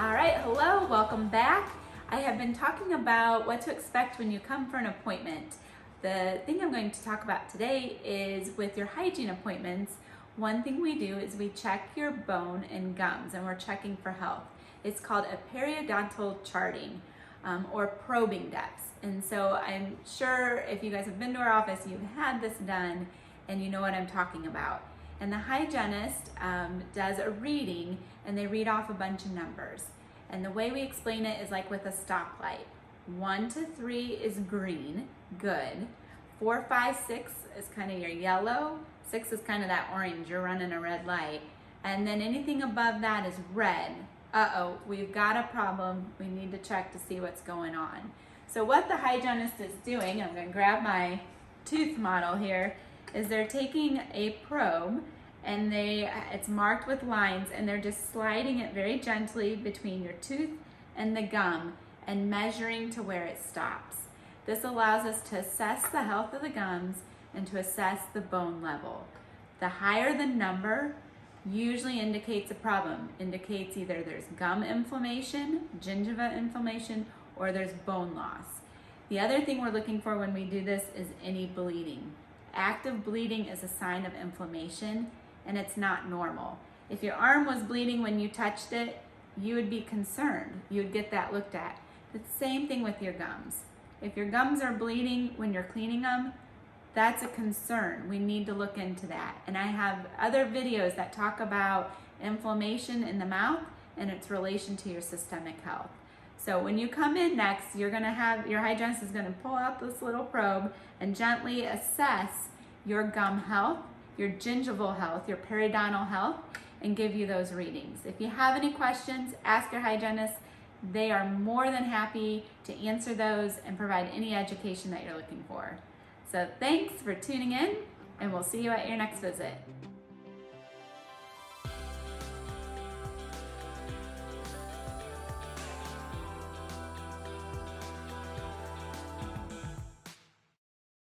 All right, hello, welcome back. I have been talking about what to expect when you come for an appointment. The thing I'm going to talk about today is with your hygiene appointments. One thing we do is we check your bone and gums, and we're checking for health. It's called a periodontal charting or probing depths. And so I'm sure if you guys have been to our office, you've had this done and you know what I'm talking about. And the hygienist does a reading, and they read off a bunch of numbers. And the way we explain it is like with a stoplight. 1 to 3 is green, good. 4, 5, 6 is kind of your yellow. 6 is kind of that orange, you're running a red light. And then anything above that is red. Uh-oh, we've got a problem. We need to check to see what's going on. So what the hygienist is doing, I'm going to grab my tooth model here, is they're taking a probe and it's marked with lines, and they're just sliding it very gently between your tooth and the gum and measuring to where it stops. This allows us to assess the health of the gums and to assess the bone level. The higher the number usually indicates a problem, indicates either there's gum inflammation, gingiva inflammation, or there's bone loss. The other thing we're looking for when we do this is any bleeding. Active bleeding is a sign of inflammation, and it's not normal. If your arm was bleeding when you touched it, you would be concerned. You would get that looked at. The same thing with your gums. If your gums are bleeding when you're cleaning them, that's a concern. We need to look into that. And I have other videos that talk about inflammation in the mouth and its relation to your systemic health. So when you come in next, your hygienist is gonna pull out this little probe and gently assess your gum health, your gingival health, your periodontal health, and give you those readings. If you have any questions, ask your hygienist. They are more than happy to answer those and provide any education that you're looking for. So thanks for tuning in, and we'll see you at your next visit.